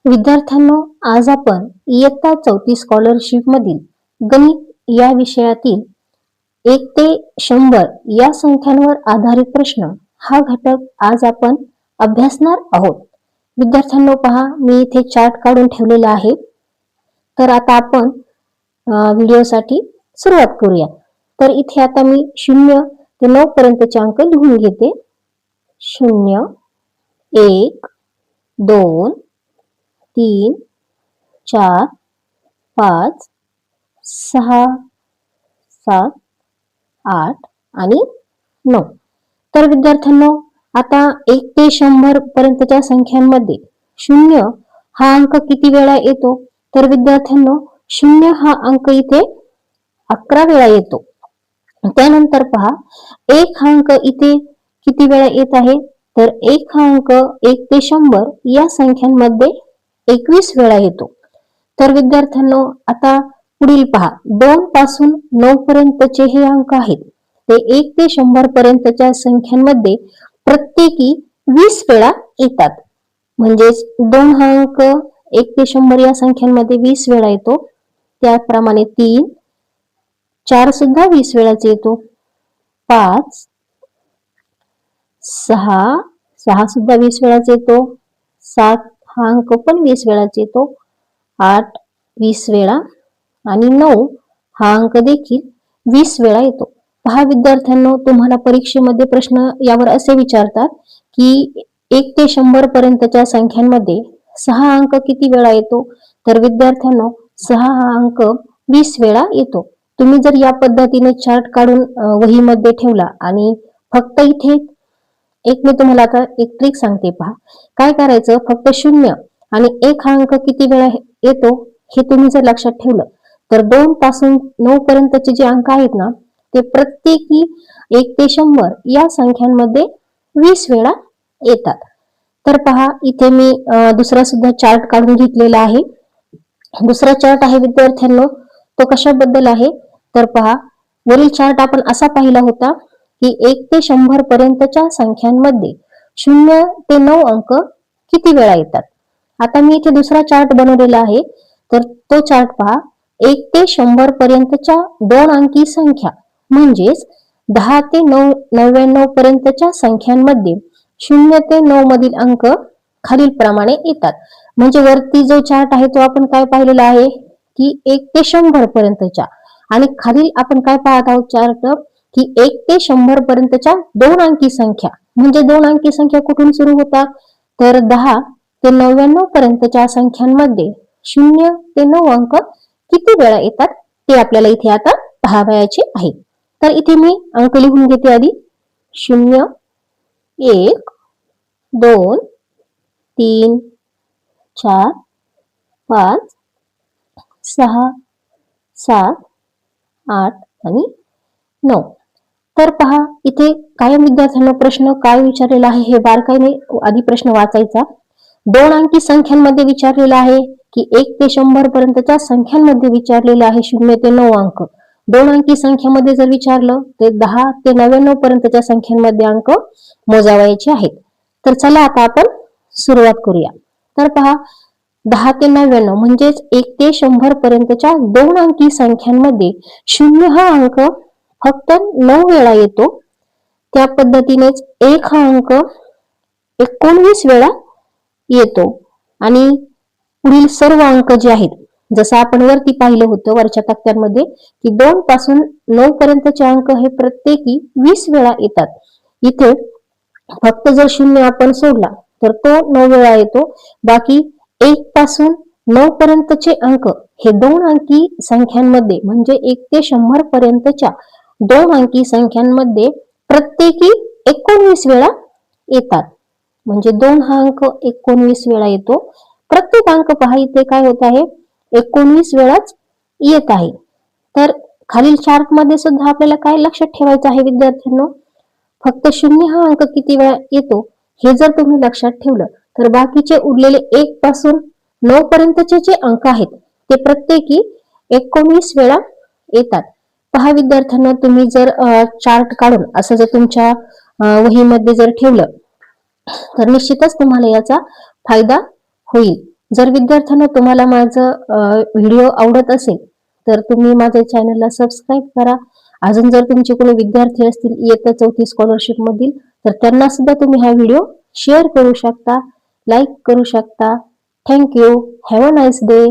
विद्यार्थ्यांनो, आज आपण इयत्ता 4थी स्कॉलरशिप मधील गणित या विषयातील 1 ते 100 या संख्यांवर आधारित प्रश्न हा घटक आज आपण अभ्यासणार आहोत. विद्यार्थ्यांनो पहा, मी इथे चार्ट काढून ठेवलेला आहे. तर आता आपण व्हिडिओसाठी सुरुवात करूया. तर इथे आता मी 0 ते 9 पर्यंतचे अंक लिहून घेते. 0 1 2 3 4 5 6 7 8 आणि 9. तर विद्यार्थ्यांनो, आता 1 ते 100 पर्यंतच्या संख्यांमध्ये 0 हा अंक किती वेळा येतो? तर विद्यार्थ्यांनो, 0 हा अंक इथे 11 वेळा येतो. त्यानंतर पहा, 1 हा अंक इथे किती वेळा येत आहे? तर 1 हा अंक 1 ते 100 या संख्यांमध्ये 21 वेळा येतो. तर विद्यार्थ्यांनो, आता पुढील पहा, 2 पासून 9 पर्यंतचे हे अंक आहेत, ते 1 ते 100 पर्यंतच्या संख्यांमध्ये प्रत्येकी 20 वेळा येतात. म्हणजेच 2 हा अंक 1 ते 100 या संख्यांमध्ये 20 वेळा येतो. त्याप्रमाणे 3, 4 सुद्धा 20 वेळाच येतो. 5, 6 सुद्धा 20 वेळाच येतो. 7 हा अंक पण 20 वेळाच येतो. 8 20 वेळा आणि 9 हा अंक देखील 20 वेळा येतो. पहा विद्यार्थ्यांनो, तुम्हाला परीक्षेमध्ये प्रश्न यावर असे विचारतात की 1 ते 100 पर्यंतच्या संख्यांमध्ये 6 अंक किती वेळा येतो? तर विद्यार्थ्यांनो, 6 हा अंक 20 वेळा येतो. तुम्ही जर या पद्धतीने चार्ट काढून वहीमध्ये ठेवला आणि फक्त इथे मी तुम्हाला आता एक ट्रिक सांगते. पहा, काय करायचं, फक्त 0 आणि 1 हा अंक किती वेळा येतो हे तुम्ही जर लक्षात ठेवलं, तर 2 पासून 9 पर्यंतचे जे अंक आहेत ना, ते प्रत्येकी 1 ते 100 या संख्यांमध्ये 20 वेळा येतात. तर पहा, इथे मी दुसरा सुद्धा चार्ट काढून घेतलेला आहे. दुसरा चार्ट आहे विद्यार्थ्यांनो, तो कशाबद्दल आहे? तर पहा, वरील चार्ट आपण असा पाहिला होता की 1 ते 100 पर्यंतच्या संख्यांमध्ये 0 ते 9 अंक किती वेळा येतात. आता मी इथे दुसरा चार्ट बनवलेला आहे. तर तो चार्ट पहा, 1 ते 100 पर्यंतच्या 2 अंकी संख्या म्हणजेच 10 ते 99 पर्यंतच्या संख्यांमध्ये 0 ते 9 मधील अंक खालील प्रमाणे येतात. म्हणजे वरती जो चार्ट आहे तो आपण काय पाहिलेला आहे की 1 ते 100 पर्यंतच्या, आणि खालील आपण काय पाहत आहोत चार्ट की 1 ते 100 पर्यंतच्या 2 अंकी संख्या. म्हणजे 2 अंकी संख्या कुठून सुरू होतात? तर 10 ते 99 पर्यंतच्या संख्यांमध्ये 0 ते 9 अंक किती वेळा येतात ते आपल्याला इथे आता पाहावयाचे आहे. तर इथे मी अंक लिहून घेते आधी. 0 1 2 3 4 5 6 7 8 आणि 9. तर पहा, इथे कायम विद्यार्थ्यांना प्रश्न काय विचारलेला आहे हे बारकाईने आधी प्रश्न वाचायचा. 2 अंकी संख्यांमध्ये विचारलेला आहे की 1 ते 100 पर्यंतच्या संख्यांमध्ये विचारलेला आहे 0 ते 9 अंक. 2 अंकी संख्यामध्ये जर विचारलं तर 10 ते 99 पर्यंतच्या संख्यांमध्ये अंक मोजावायचे आहेत. तर चला आता आपण सुरुवात करूया. तर पहा, 10 ते 99 म्हणजेच 1 ते 100 पर्यंतच्या 2 अंकी संख्यांमध्ये 0 हा अंक फक्त 9 वेळा येतो. त्या पद्धतीनेच 1 हा अंक 19 वेळा येतो. आणि पुढील सर्व अंक जे आहेत, जसं आपण वरती पाहिलं होतं वरच्या तक्त्यांमध्ये की 2 पासून 9 पर्यंतचे अंक हे प्रत्येकी 20 वेळा येतात. इथे फक्त जर 0 आपण सोडला तर तो 9 वेळा येतो. बाकी 1 पासून 9 पर्यंतचे अंक हे 2 अंकी संख्यांमध्ये म्हणजे 1 ते 100 पर्यंतच्या 2 अंकी संख्यांमध्ये प्रत्येकी 19 वेळा येतात. म्हणजे 2 हा अंक 19 वेळा येतो. प्रत्येक अंक पहा, इथे काय होत आहे, 19 वेळाच येत आहे. तर खालील चार्ट मध्ये सुद्धा आपल्याला काय लक्षात ठेवायचं आहे विद्यार्थ्यांनो, फक्त 0 हा अंक किती वेळा येतो हे जर तुम्ही लक्षात ठेवलं तर बाकीचे उरलेले 1 पासून 9 पर्यंतचे जे अंक आहेत ते प्रत्येकी 19 वेळा येतात. पहा विद्यार्थ्यांना, तुम्ही जर चार्ट काढून असं जर तुमच्या वहीमध्ये जर ठेवलं तर निश्चितच तुम्हाला याचा फायदा होईल. जर विद्यार्थ्यांना तुम्हाला माझं व्हिडिओ आवडत असेल तर तुम्ही माझ्या चॅनलला सबस्क्राईब करा. अजून जर तुमचे कोणी विद्यार्थी असतील इयत्ता 4थी स्कॉलरशिप मधील तर त्यांना सुद्धा तुम्ही हा व्हिडिओ शेअर करू शकता, लाईक करू शकता. Thank you. Have a nice day.